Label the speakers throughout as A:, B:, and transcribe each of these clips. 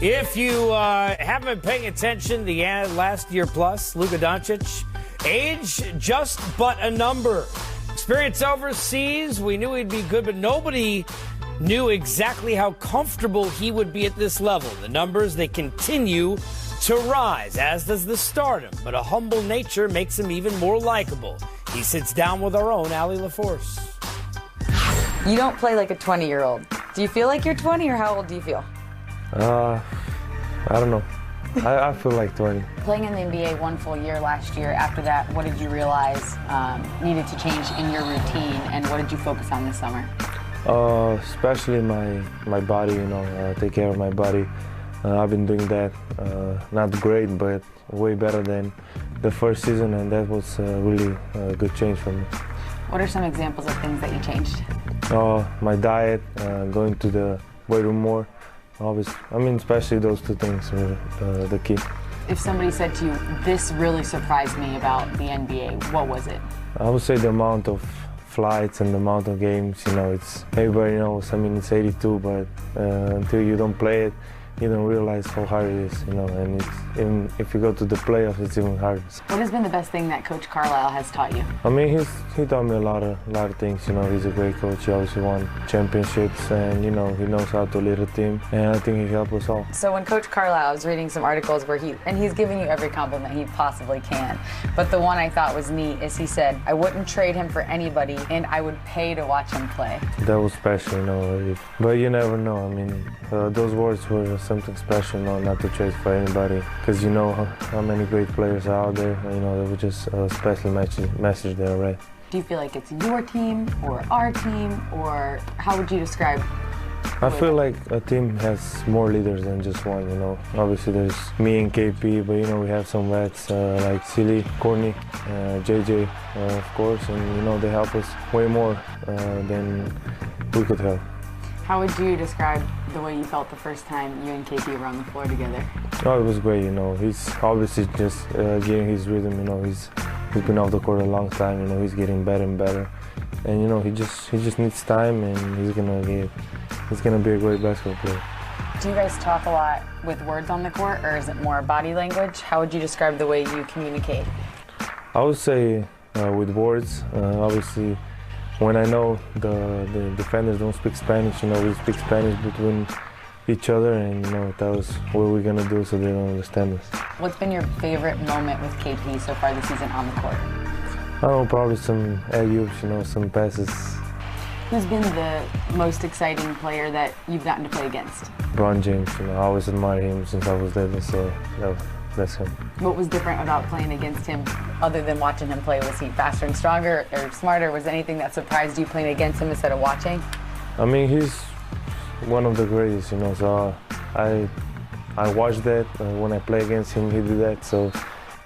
A: If you haven't been paying attention the last year plus, Luka Doncic, age just but a number. Experience overseas, we knew he'd be good, but nobody knew exactly how comfortable he would be at this level. The numbers, they continue to rise, as does the stardom, but a humble nature makes him even more likable. He sits down with our own Allie LaForce.
B: You don't play like a 20-year-old. Do you feel like you're 20, or how old do you feel?
C: I don't know. I feel like 20.
B: Playing in the NBA one full year last year, after that, what did you realize needed to change in your routine, and what did you focus on this summer?
C: Especially my body, take care of my body. I've been doing that, not great, but way better than the first season, and that was really a good change for me.
B: What are some examples of things that you changed?
C: My diet, going to the weight room more. Especially those two things were the key.
B: If somebody said to you, this really surprised me about the NBA, what was it?
C: I would say the amount of flights and the amount of games. It's everybody knows. It's 82, but until you don't play it, you don't realize how hard it is. And if you go to the playoffs, it's even harder.
B: What has been the best thing that Coach Carlisle has taught you?
C: He taught me a lot of things. He's a great coach. He obviously won championships, and he knows how to lead a team. And I think he helped us all.
B: So when Coach Carlisle, I was reading some articles where he's giving you every compliment he possibly can. But the one I thought was neat is he said, "I wouldn't trade him for anybody, and I would pay to watch him play."
C: That was special, But you never know. Those words were something special, not to trade for anybody, because you know how many great players are out there. There was just a special message there, right?
B: Do you feel like it's your team or our team, or how would you describe?
C: I feel like a team has more leaders than just one. Obviously there's me and KP, but we have some vets like Silly, Corny, JJ, of course, and they help us way more than we could help.
B: How would you describe the way you felt the first time you and KP were on the floor together?
C: Oh, it was great. He's obviously just getting his rhythm. He's been off the court a long time. He's getting better and better, and he just needs time, and he's gonna be a great basketball player.
B: Do you guys talk a lot with words on the court, or is it more body language? How would you describe the way you communicate?
C: I would say with words. Obviously, when I know the defenders don't speak Spanish, we speak Spanish between each other, and tell us what we're gonna do so they don't understand us.
B: What's been your favorite moment with KP so far this season on the court?
C: I don't know, probably some alley-oops, some passes.
B: Who's been the most exciting player that you've gotten to play against?
C: LeBron James. I always admired him since I was little, so that's him.
B: What was different about playing against him other than watching him play? Was he faster and stronger or smarter? Was there anything that surprised you playing against him instead of watching?
C: He's one of the greatest, so I watched that. When I play against him, he did that. So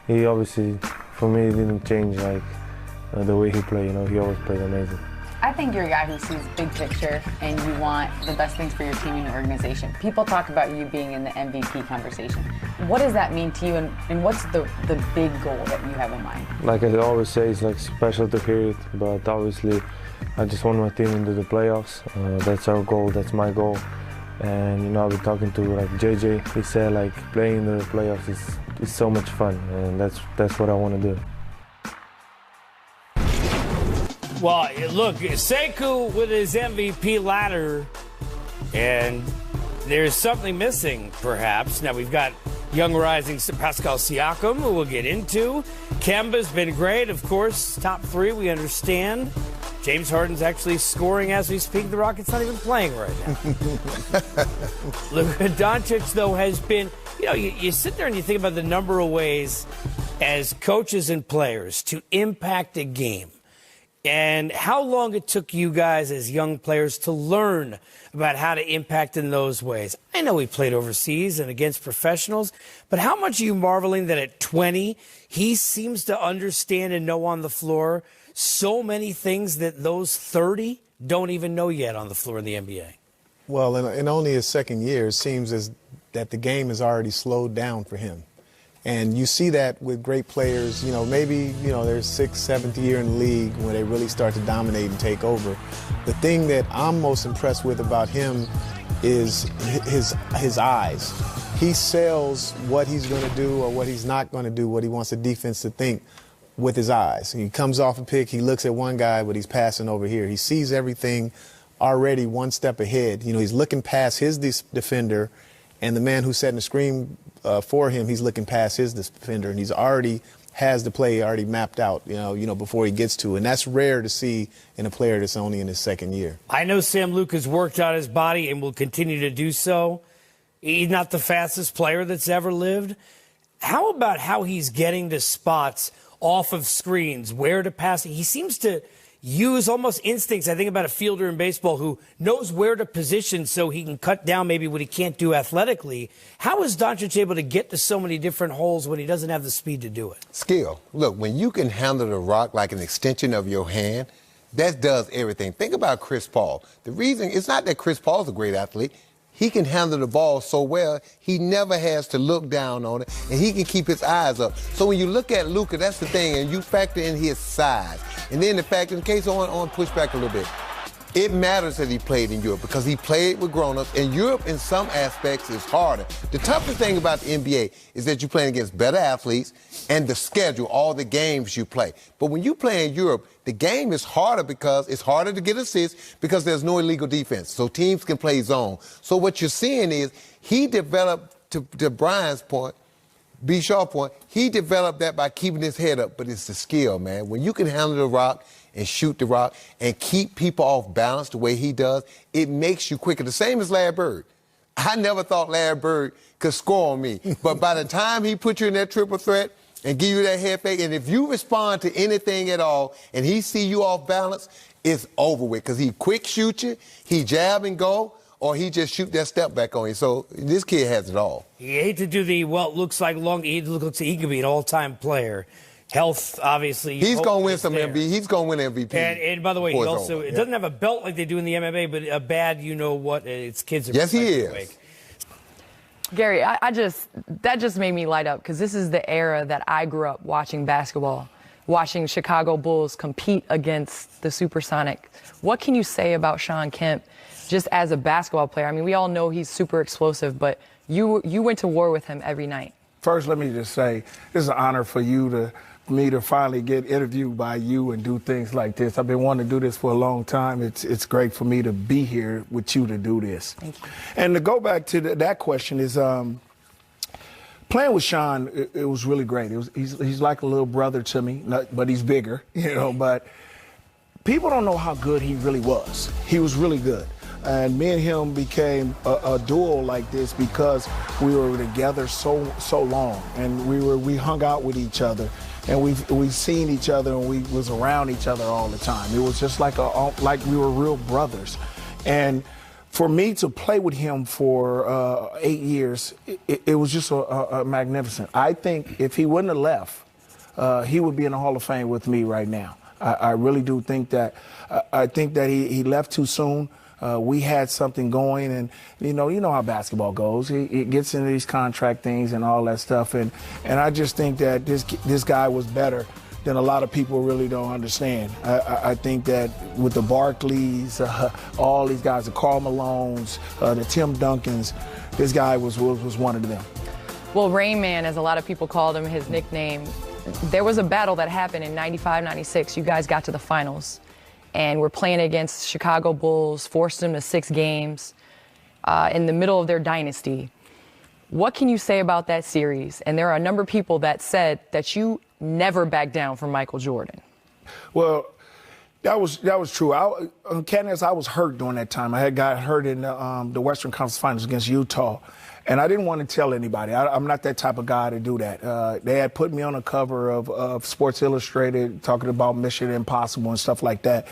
C: he obviously, for me, didn't change the way he played. He always played amazing.
B: I think you're a guy who sees big picture, and you want the best things for your team and your organization. People talk about you being in the MVP conversation. What does that mean to you, and what's the big goal that you have in mind?
C: Like I always say, it's special to hear it, but obviously I just want my team into the playoffs. That's our goal, that's my goal. And I've been talking to JJ. He said playing in the playoffs is so much fun, and that's what I want to do.
A: Well, look, Sekou with his MVP ladder, and there's something missing, perhaps. Now, we've got young rising Pascal Siakam, who we'll get into. Kemba's been great, of course, top three, we understand. James Harden's actually scoring as we speak. The Rockets not even playing right now. Luka Doncic, though, has been, you sit there and you think about the number of ways as coaches and players to impact a game. And how long it took you guys as young players to learn about how to impact in those ways. I know he played overseas and against professionals, but how much are you marveling that at 20, he seems to understand and know on the floor so many things that those 30 don't even know yet on the floor in the NBA?
D: Well, in only his second year, it seems as that the game has already slowed down for him. And you see that with great players, maybe, their 6th, 7th year in the league when they really start to dominate and take over. The thing that I'm most impressed with about him is his eyes. he sells what he's going to do or what he's not going to do, what he wants the defense to think with his eyes. He comes off a pick, he looks at one guy, but he's passing over here. He sees everything already one step ahead. You know, he's looking past his defender, and the man who's setting the screen for him, he's looking past his defender, and he's already has the play already mapped out, you know, before he gets to it. And that's rare to see in a player that's only in his second year.
A: I know Sam Luka's worked on his body and will continue to do so. He's not the fastest player that's ever lived. How about how he's getting to spots off of screens, where to pass? He seems to use almost instincts. I think about a fielder in baseball who knows where to position so he can cut down maybe what he can't do athletically. How is Doncic able to get to so many different holes when he doesn't have the speed to do it?
E: Skill. Look, when you can handle the rock like an extension of your hand, that does everything. Think about Chris Paul. The reason, it's not that Chris Paul's a great athlete. He can handle the ball so well, he never has to look down on it, and he can keep his eyes up. So when you look at Luka, that's the thing, and you factor in his size. And then the fact, in case on push back a little bit, it matters that he played in Europe because he played with grown-ups, and Europe in some aspects is harder. The toughest thing about the NBA is that you're playing against better athletes and the schedule, all the games you play. But when you play in Europe, the game is harder because it's harder to get assists because there's no illegal defense. So teams can play zone. So what you're seeing is he developed, to Brian's point, B. Shaw's point, he developed that by keeping his head up, but it's the skill, man. When you can handle the rock and shoot the rock and keep people off balance the way he does, it makes you quicker. The same as Larry Bird. I never thought Larry Bird could score on me. But by the time he put you in that triple threat and give you that head fake, and if you respond to anything at all and he see you off balance, it's over with because he quick shoot you, he jab and go, or he just shoot that step back on you. So this kid has it all.
A: You hate to do the, well, it looks like he could be an all-time player. Health, obviously.
E: He's going to win some MVP. He's going to win MVP.
A: And by the way, he also doesn't have a belt like they do in the MMA, but a bad, you know what, it's kids.
E: Yes, he is.
B: Gary, that just made me light up because this is the era that I grew up watching basketball, watching Chicago Bulls compete against the Supersonics. What can you say about Shawn Kemp just as a basketball player? I mean, we all know he's super explosive, but you went to war with him every night.
F: First, let me just say, it's an honor for me to finally get interviewed by you and do things like this. I've been wanting to do this for a long time. It's great for me to be here with you to do this.
B: Thank you.
F: And to go back to that question is, playing with Shawn, it was really great. He's like a little brother to me, but he's bigger, you know. But people don't know how good he really was. He was really good. And me and him became a duo like this because we were together so long, and we hung out with each other, and we've seen each other, and we was around each other all the time. It was just like we were real brothers. And for me to play with him for 8 years, it was just a magnificent. I think if he wouldn't have left, he would be in the Hall of Fame with me right now. I really do think that. I think that he left too soon. We had something going, and you know how basketball goes. It gets into these contract things and all that stuff, and I just think that this guy was better than a lot of people really don't understand. I think that with the Barkleys, all these guys, the Karl Malones, the Tim Duncans, this guy was one of them.
B: Well, Rain Man, as a lot of people called him, his nickname, there was a battle that happened in 95, 96. You guys got to the finals. And we're playing against Chicago Bulls, forced them to 6 games in the middle of their dynasty. What can you say about that series? And there are a number of people that said that you never backed down from Michael Jordan.
F: Well, that was true. Candace, I was hurt during that time. I had got hurt in the Western Conference Finals against Utah. And I didn't want to tell anybody. I'm not that type of guy to do that. They had put me on a cover of Sports Illustrated talking about Mission Impossible and stuff like that.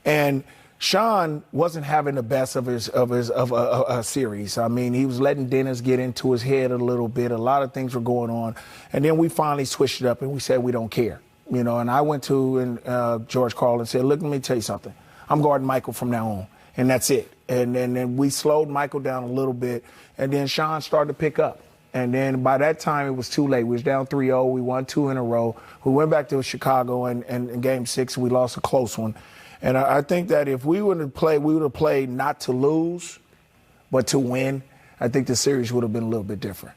F: And Shawn wasn't having the best of a series. I mean, he was letting Dennis get into his head a little bit. A lot of things were going on. And then we finally switched it up and we said we don't care. You know, and I went to George Karl and said, look, let me tell you something. I'm guarding Michael from now on. And that's it. And then we slowed Michael down a little bit. And then Shawn started to pick up. And then by that time, it was too late. We was down 3-0. We won 2 in a row. We went back to Chicago, and in Game 6, we lost a close one. And I think that if we would have played not to lose, but to win, I think the series would have been a little bit different.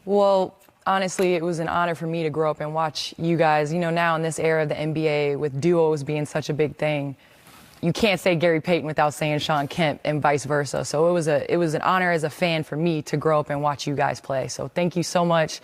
G: Well, honestly, it was an honor for me to grow up and watch you guys. You know, now in this era of the NBA, with duos being such a big thing, you can't say Gary Payton without saying Shawn Kemp and vice versa. So it was an honor as a fan for me to grow up and watch you guys play. So thank you so much.